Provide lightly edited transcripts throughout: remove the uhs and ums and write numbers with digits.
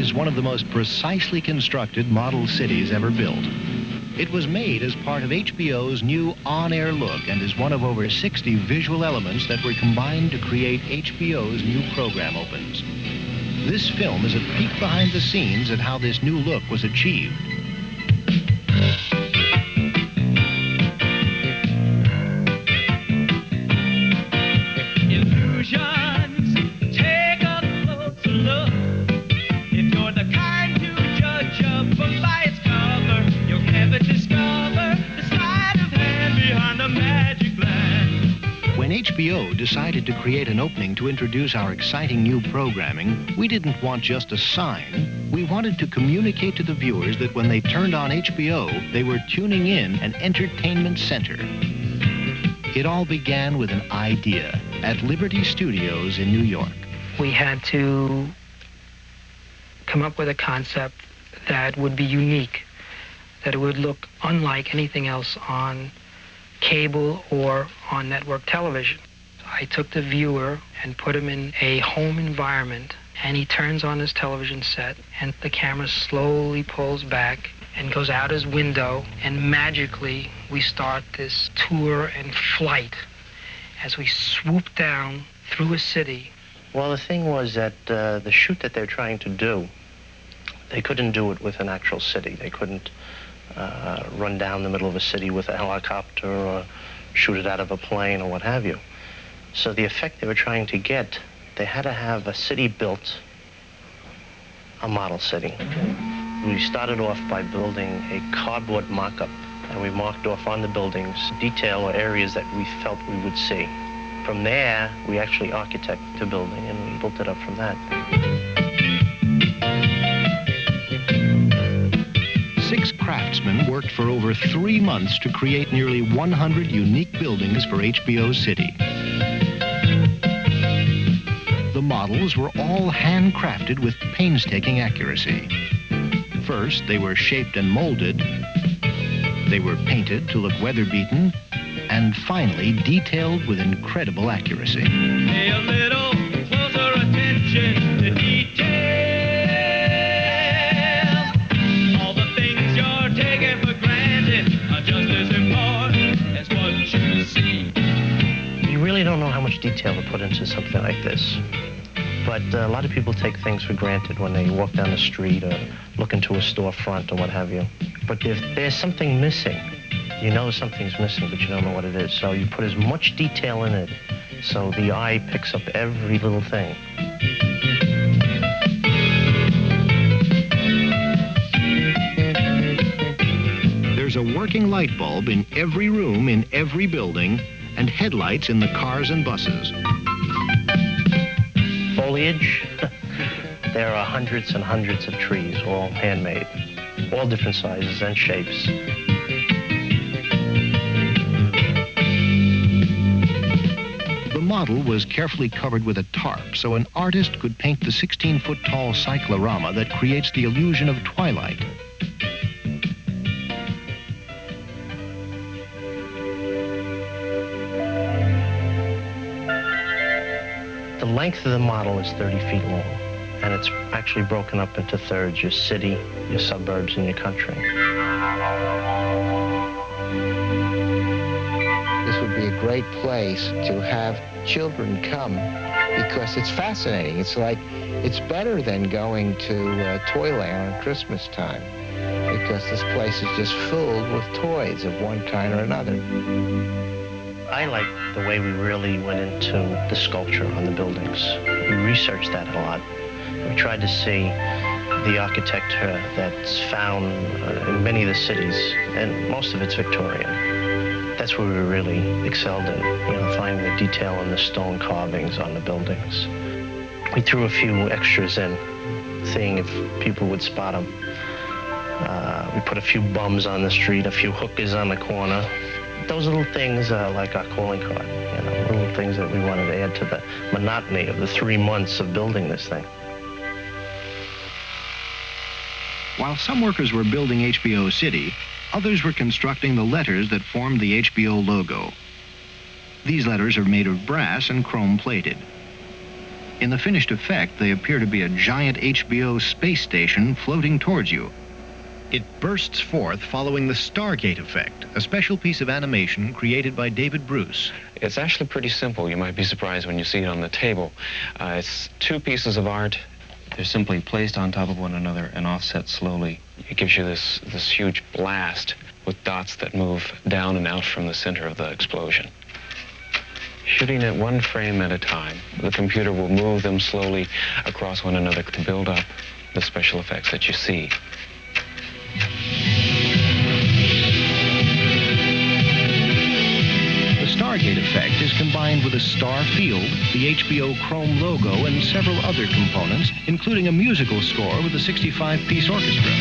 is one of the most precisely constructed model cities ever built. It was made as part of HBO's new on-air look and is one of over 60 visual elements that were combined to create HBO's new program opens. This film is a peek behind the scenes at how this new look was achieved. When HBO decided to create an opening to introduce our exciting new programming, we didn't want just a sign. We wanted to communicate to the viewers that when they turned on HBO, they were tuning in an entertainment center. It all began with an idea at Liberty Studios in New York. We had to come up with a concept that would be unique, that it would look unlike anything else on cable or on network television. I took the viewer and put him in a home environment, and he turns on his television set, and the camera slowly pulls back and goes out his window, and magically we start this tour and flight as we swoop down through a city. Well, the thing was that the shoot that they're trying to do, they couldn't do it with an actual city. They couldn't run down the middle of a city with a helicopter or shoot it out of a plane or what have you. So the effect they were trying to get, they had to have a city built, a model city. We started off by building a cardboard mock-up, and we marked off on the buildings detail or areas that we felt we would see. From there, we actually architected the building, and we built it up from that. 6 craftsmen worked for over 3 months to create nearly 100 unique buildings for HBO's city. The models were all handcrafted with painstaking accuracy. First, they were shaped and molded. They were painted to look weather-beaten, and finally detailed with incredible accuracy. Pay a little closer attention to detail. All the things you're taking for granted are just as important as what you see. You really don't know how much detail to put into something like this. But a lot of people take things for granted when they walk down the street or look into a storefront or what have you. But if there's something missing, you know something's missing, but you don't know what it is. So you put as much detail in it so the eye picks up every little thing. There's a working light bulb in every room, in every building, and headlights in the cars and buses. Foliage, there are hundreds and hundreds of trees, all handmade, all different sizes and shapes. The model was carefully covered with a tarp so an artist could paint the 16-foot-tall cyclorama that creates the illusion of twilight. The length of the model is 30 feet long, and it's actually broken up into thirds: your city, your suburbs, and your country. This would be a great place to have children come because it's fascinating. It's better than going to Toyland at Christmas time because this place is just filled with toys of one kind or another. I like the way we really went into the sculpture on the buildings. We researched that a lot. We tried to see the architecture that's found in many of the cities, and most of it's Victorian. That's where we really excelled in, finding the detail in the stone carvings on the buildings. We threw a few extras in, seeing if people would spot them. We put a few bums on the street, a few hookers on the corner. Those little things are like our calling card, little things that we wanted to add to the monotony of the 3 months of building this thing. While some workers were building HBO City, others were constructing the letters that formed the HBO logo. These letters are made of brass and chrome-plated. In the finished effect, they appear to be a giant HBO space station floating towards you. It bursts forth following the Stargate effect, a special piece of animation created by David Bruce. It's actually pretty simple. You might be surprised when you see it on the table. It's two pieces of art. They're simply placed on top of one another and offset slowly. It gives you this huge blast with dots that move down and out from the center of the explosion. Shooting it one frame at a time, the computer will move them slowly across one another to build up the special effects that you see. The Stargate effect is combined with a star field, the HBO Chrome logo, and several other components, including a musical score with a 65-piece orchestra.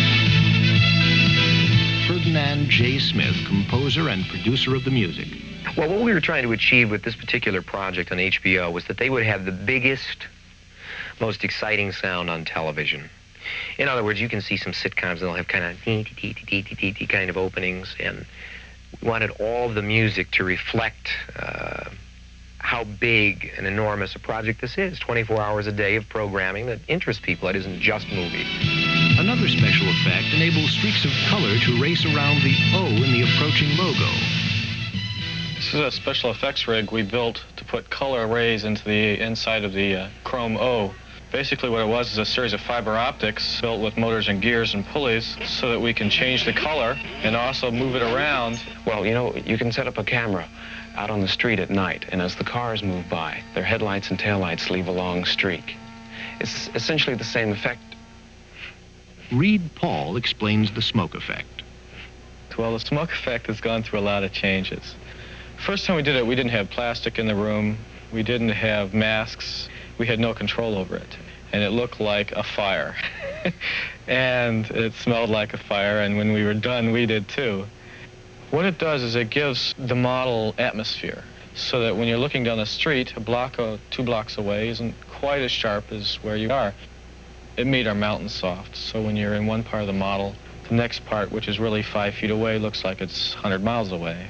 Ferdinand J. Smith, composer and producer of the music. Well, what we were trying to achieve with this particular project on HBO was that they would have the biggest, most exciting sound on television. In other words, you can see some sitcoms, they'll have kind of kind of openings, and we wanted all of the music to reflect how big and enormous a project this is. 24 hours a day of programming that interests people. It isn't just movies. Another special effect enables streaks of color to race around the O in the approaching logo. This is a special effects rig we built to put color arrays into the inside of the Chrome O. Basically what it was is a series of fiber optics built with motors and gears and pulleys so that we can change the color and also move it around. Well, you know, you can set up a camera out on the street at night, and as the cars move by, their headlights and taillights leave a long streak. It's essentially the same effect. Reed Paul explains the smoke effect. Well, the smoke effect has gone through a lot of changes. First time we did it, we didn't have plastic in the room. We didn't have masks. We had no control over it. And it looked like a fire. And it smelled like a fire, and when we were done, we did too. What it does is it gives the model atmosphere, so that when you're looking down the street, a block or 2 blocks away isn't quite as sharp as where you are. It made our mountain soft, so when you're in one part of the model, the next part, which is really 5 feet away, looks like it's 100 miles away.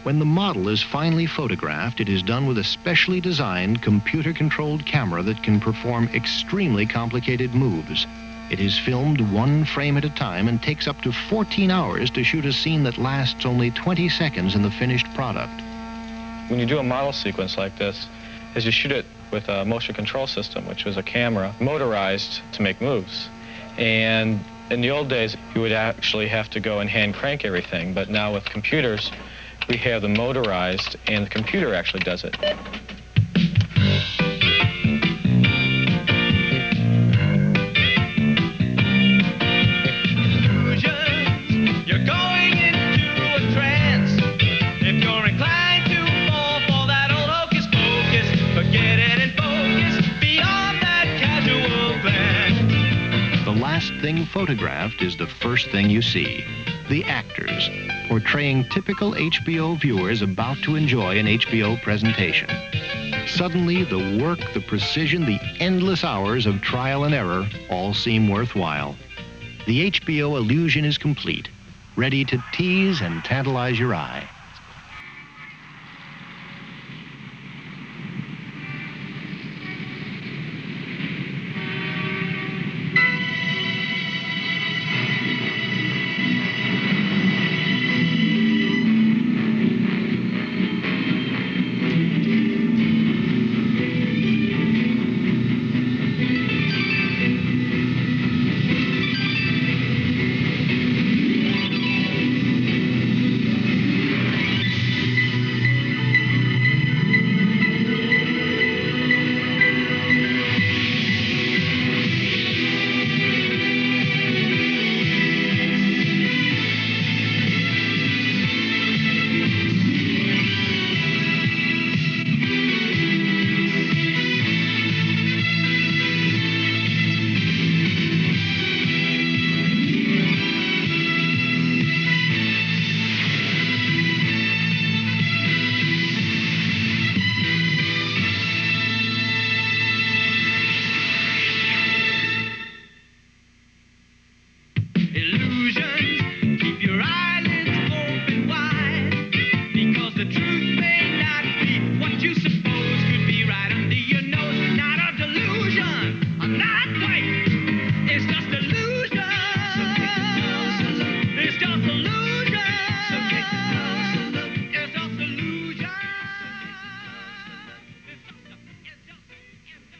When the model is finally photographed, it is done with a specially designed computer-controlled camera that can perform extremely complicated moves. It is filmed 1 frame at a time and takes up to 14 hours to shoot a scene that lasts only 20 seconds in the finished product. When you do a model sequence like this, as you shoot it with a motion control system, which was a camera motorized to make moves. And in the old days, you would actually have to go and hand crank everything, but now with computers, we have them motorized, and the computer actually does it. You're going into a trance. If you're inclined to fall for that old hocus pocus, forget it and focus beyond that casual glance. The last thing photographed is the first thing you see. The actors, portraying typical HBO viewers about to enjoy an HBO presentation. Suddenly, the work, the precision, the endless hours of trial and error all seem worthwhile. The HBO illusion is complete, ready to tease and tantalize your eye.